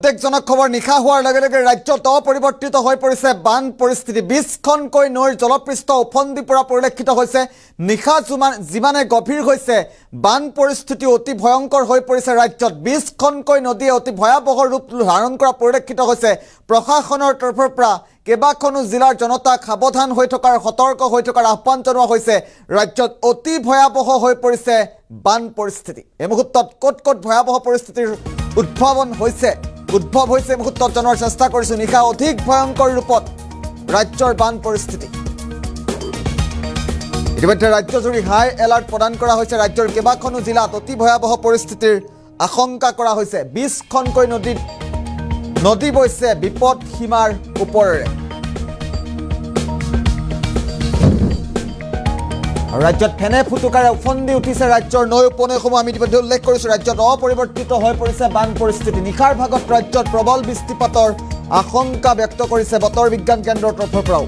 প্ৰত্যেকজনক খবৰ নিশা হোৱাৰ লগে লগে ৰাজ্যত অপৰিৱৰ্তিত হৈ পৰিছে বান পৰিস্থিতি 20খনকৈ নৈৰ জলপৃষ্ঠ উফন্দি পৰা পৰিলক্ষিত হৈছে নিশা যিমানে গভীৰ হৈছে বান পৰিস্থিতি অতি ভয়ংকৰ হৈ পৰিছে ৰাজ্যত 20খনকৈ নদীয়ে অতি ভয়াবহ ৰূপ ধাৰণ কৰা পৰিলক্ষিত হৈছে প্ৰশাসনৰ তৰফৰ পৰা কেবাখনো জিলাৰ জনতাক সাৱধান হৈ থকাৰ সতৰ্ক হৈ থকাৰ আহ্বান জনোৱা হৈছে ৰাজ্যত অতি ভয়াবহ হৈ পৰিছে বান পৰিস্থিতি এই মুহূৰ্তত কত ভয়াবহ পৰিস্থিতিৰ উদ্ভৱ হৈছে মুহূৰ্তত জনাৰ চেষ্টা কৰিছো নিশা অধিক ভয়ংকৰ ৰূপত ৰাজ্যৰ বান পৰিস্থিতি ইতিমধ্যে ৰাজ্যজুৰি হাই এলাৰ্ট প্ৰদান কৰা হৈছে ৰাজ্যৰ কেবাখনো জিলাত অতি ভয়াবহ পৰিস্থিতিৰ আশংকা কৰা হৈছে 20খনকৈ নদী বৈছে বিপদ সীমাৰ ওপৰেৰে ৰাজ্যত ফেনে ফুটুকাৰে উফন্দি উঠিছে ৰাজ্যৰ নৈ উপনৈসমূহ আমি ইতিমধ্যে উল্লেখ কৰিছো ৰাজ্যত অপৰিৱৰ্তিত হৈ পৰিছে বান পৰিস্থিতি নিশাৰ ভাগত ৰাজ্যত প্ৰবল বৃষ্টিপাতৰ আশংকা ব্যক্ত কৰিছে বতৰ বিজ্ঞান কেন্দ্ৰৰ তৰফৰ পৰাও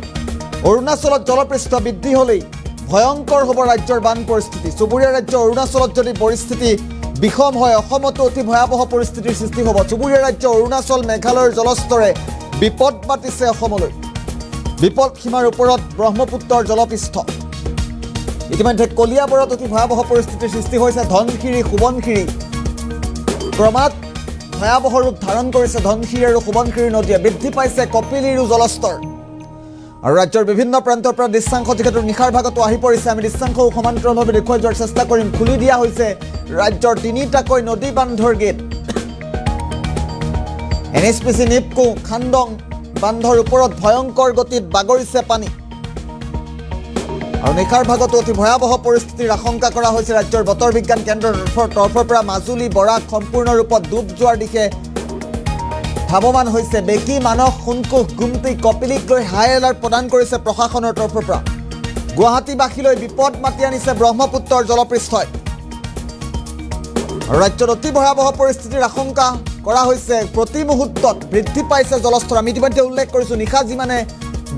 অৰুণাচলত জলপৃষ্ঠ বৃদ্ধি হ'লেই ভয়ংকৰ হ'ব ৰাজ্যৰ বান পৰিস্থিতি চুবুৰীয়া ৰাজ্য অৰুণাচলত যদি পৰিস্থিতি বিষম হয় অসমতো অতি ভয়াবহ পৰিস্থিতিৰ সৃষ্টি হ'ব চুবুৰীয়া ৰাজ্য অৰুণাচল মেঘালয়ৰ জলস্তৰে বিপদ মাতিছে অসমলৈ বিপদ সীমাৰ ওপৰত ব্ৰহ্মপুত্ৰৰ জলপৃষ্ঠ ইতিমধ্যে কলিয়াবৰত অতি ভয়াবহ পৰিস্থিতিৰ সৃষ্টি হৈছে ধনশিৰি সোৱণশিৰি ক্ৰমাৎ ভয়াবহ ৰূপ ধাৰণ কৰিছে ধনশিৰি আৰু সোৱণশিৰি নদীয়ে বৃদ্ধি পাইছে কপিলিৰো জলস্তৰ আৰু ৰাজ্যৰ বিভিন্ন প্ৰান্তৰ পৰা দৃশ্যাংশ যিহেতু নিশাৰ ভাগতো আহি পৰিছে আমি দৃশ্যাংশ সমান্তৰালভাৱে দেখুৱাই যোৱাৰ চেষ্টা কৰিম খুলি দিয়া হৈছে ৰাজ্যৰ তিনিটাকৈ নদী বান্ধৰ গেট NHPC নিপকো খান্দং বান্ধৰ ওপৰত ভয়ংকৰ গতিত বাগৰিছে পানী আৰু নিশাৰ ভাগতো অতি ভয়াবহ পৰিস্থিতিৰ আশংকা কৰা হৈছে ৰাজ্যৰ বতৰ বিজ্ঞান কেন্দ্ৰৰ তৰফৰ পৰা মাজুলী বৰাক সম্পূৰ্ণ ৰূপত ডুব যোৱাৰ দিশে ধাৱমান হৈছে বেকি মানস সোণকোষ গুমটি কপিলিক লৈ হাই এলাৰ্ট প্ৰদান কৰিছে প্ৰশাসনৰ তৰফৰ পৰা গুৱাহাটীবাসীলৈ বিপদ মাতি আনিছে ব্ৰহ্মপুত্ৰৰ জলপৃষ্ঠই ৰাজ্যত অতি ভয়াবহ পৰিস্থিতিৰ আশংকা কৰা হৈছে প্ৰতি মুহূৰ্তত বৃদ্ধি পাইছে জলস্তৰ আমি ইতিমধ্যে উল্লেখ কৰিছো নিশা যিমানে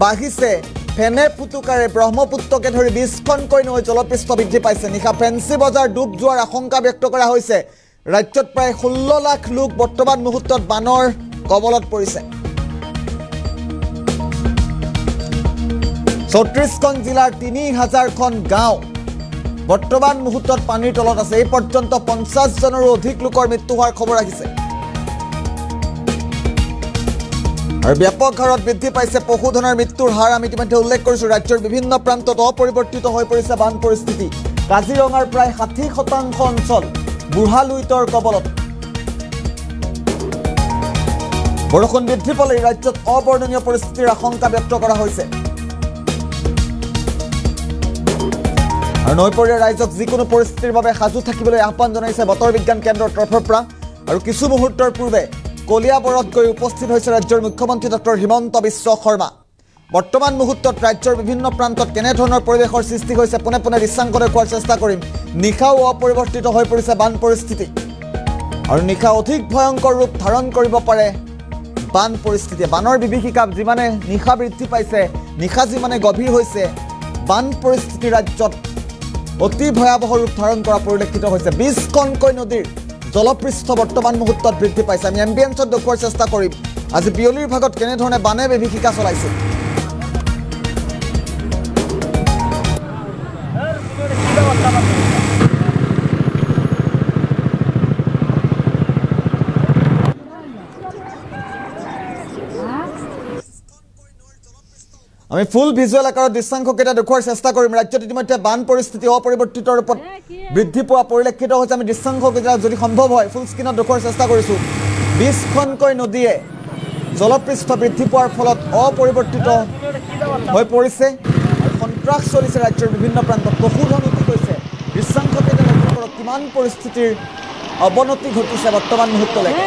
বাঢ়িছে ফেনে ফুটুকাৰে ব্ৰহ্মপুত্ৰকে ধৰি 20খনকৈ নৈ জলপৃষ্ঠ বৃদ্ধি পাইছে নিশা ফেন্সি বজাৰ ডুব যোৱাৰ আশংকা ব্যক্ত কৰা হৈছে ৰাজ্যত প্ৰায় 16 লাখ লোক বৰ্তমান মুহূৰ্তত বানৰ কবলত পৰিছে 34খন জিলাৰ 3000খন গাঁও বৰ্তমান মুহূৰ্তত পানীৰ তলত আছে এই পৰ্যন্ত 50 জনৰো অধিক লোকৰ মৃত্যু হোৱাৰ খবৰ আহিছে আৰু ব্যাপক হাৰত বৃদ্ধি পাইছে পশুধনৰ মৃত্যুৰ হাৰ আমি ইতিমধ্যে উল্লেখ কৰিছো ৰাজ্যৰ বিভিন্ন প্ৰান্তত অপৰিৱৰ্তিত হৈ পৰিছে বান পৰিস্থিতি কাজিৰঙাৰ প্ৰায় 60% অঞ্চল বুঢ়ালুইতৰ কবলত বৰষুণ বৃদ্ধি পালে ৰাজ্যত অবৰ্ণনীয় পৰিস্থিতিৰ আশংকা ব্যক্ত কৰা হৈছে আৰু নৈপৰীয়া ৰাইজক যিকোনো পৰিস্থিতিৰ বাবে সাজু থাকিবলৈ আহ্বান জনাইছে বতৰ বিজ্ঞান কেন্দ্ৰৰ তৰফৰ পৰা আৰু কিছু মুহূৰ্তৰ পূৰ্বে কলিয়াবৰত গৈ উপস্থিত হৈছে ৰাজ্যৰ মুখ্যমন্ত্ৰী ডক্টৰ হিমন্ত বিশ্ব শৰ্মা বৰ্তমান মুহূৰ্তত ৰাজ্যৰ বিভিন্ন প্ৰান্তত কেনেধৰণৰ পৰিৱেশৰ সৃষ্টি হৈছে পোনে পোনে দৃশ্যাংশ দেখুওৱাৰ চেষ্টা কৰিম নিশাও অপৰিৱৰ্তিত হৈ পৰিছে বান পৰিস্থিতি আৰু নিশা অধিক ভয়ংকৰ ৰূপ ধাৰণ কৰিব পাৰে বান পৰিস্থিতি বানৰ বিভীষিকা যিমানে নিশা বৃদ্ধি পাইছে নিশা যিমানে গভীৰ হৈছে বান পৰিস্থিতি ৰাজ্যত অতি ভয়াবহ ৰূপ ধাৰণ কৰা পৰিলক্ষিত হৈছে 20খনকৈ নদীৰ জলপৃষ্ঠ বৰ্তমান মুহূৰ্তত বৃদ্ধি পাইছে আমি এম্বিয়েন্সত দেখুওৱাৰ চেষ্টা কৰিম আজি বিয়লিৰ ভাগত কেনেধৰণে বানে বিভীষিকা চলাইছে আমি ফুল ভিজুৱেল আকাৰত দৃশ্যাংশকেইটা দেখুওৱাৰ চেষ্টা কৰিম ৰাজ্যত ইতিমধ্যে বান পৰিস্থিতি অপৰিৱৰ্তিত ৰূপত বৃদ্ধি পোৱা পৰিলক্ষিত হৈছে আমি দৃশ্যাংশকেইটা যদি সম্ভৱ হয় ফুল স্ক্ৰীনত দেখুওৱাৰ চেষ্টা কৰিছোঁ 20খনকৈ নদীয়ে জলপৃষ্ঠ বৃদ্ধি পোৱাৰ ফলত অপৰিৱৰ্তিত হৈ পৰিছে আৰু সন্ত্ৰাস চলিছে ৰাজ্যৰ বিভিন্ন প্ৰান্তত পশুধন উটি গৈছে দৃশ্যাংশকেইটা লক্ষ্য কৰক কিমান পৰিস্থিতিৰ অৱনতি ঘটিছে বৰ্তমান মুহূৰ্তলৈকে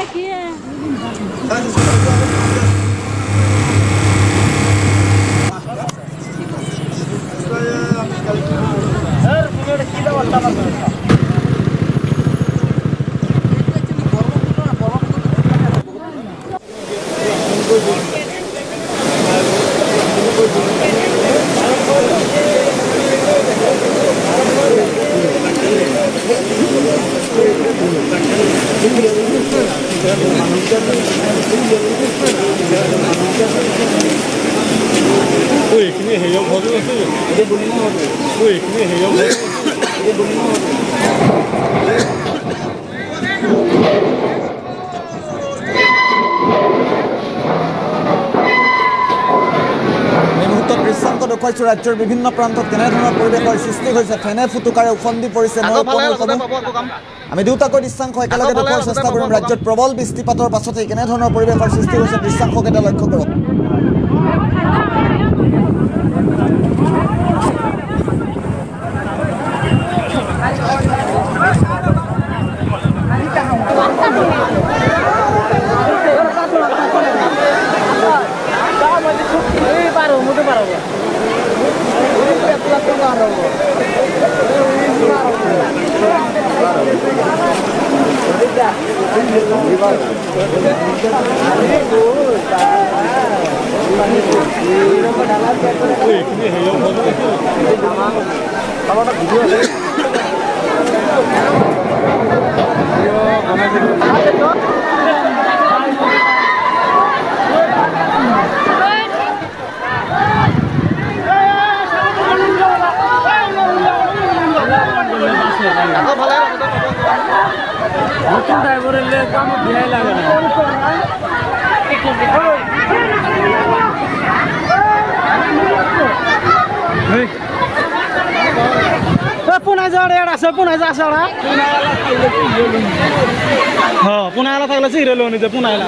দৃশ্যান্ত দেখুৱাইছো ৰাজ্যৰ বিভিন্ন প্ৰান্তত কেনেধৰণৰ পৰিৱেশৰ সৃষ্টি হৈছে ফেনে ফুটুকাৰে উফন্দি পৰিছে আমি দুটাকৈ দৃশ্যাংশ একেলগে দেখুৱাৰ চেষ্টা কৰিম ৰাজ্যত প্ৰবল বৃষ্টিপাতৰ পাছতে কেনেধৰণৰ পৰিৱেশৰ সৃষ্টি হৈছে দৃশ্যাংশকেইটা লক্ষ্য কৰক पुण्याला थाकलं हिरो लोणीचं पुण्याला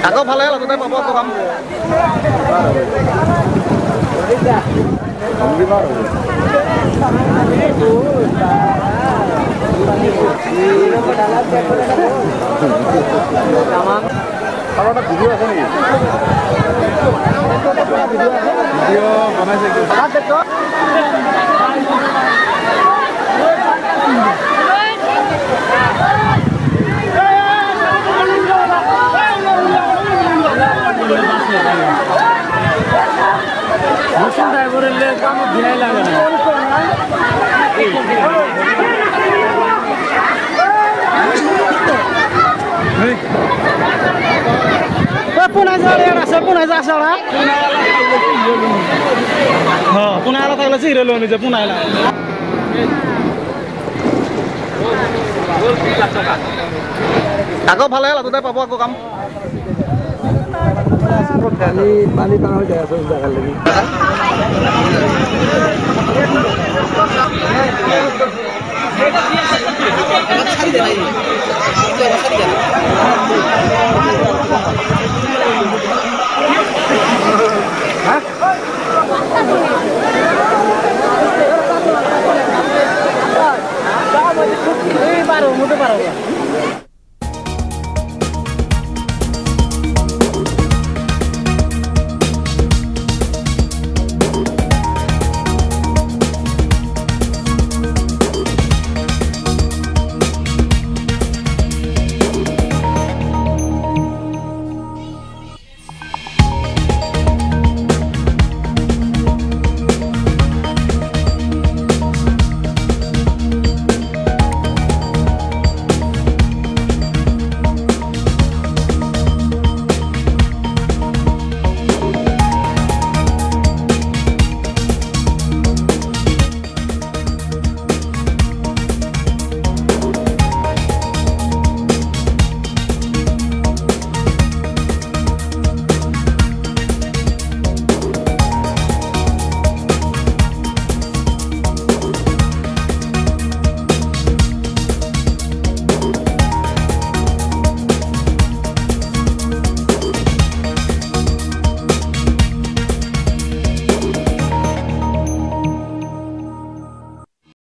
Aku ভালে লাগো তাই পাবো কাম কামাটা ভিডিও আছে নেকি ভিডিও বনাইছে কি দেখো मुस्लिम ड्राइवर ले काम भिनाइ लागेन पुन्हा पुण्याला थाकलं हिरो लोणीचं पुण्याला আকৌ ভালে লাগো তাই পাবো আকৌ কাম पानी पानी हो जाएगा उस जगह लगी बारो मुझे बारो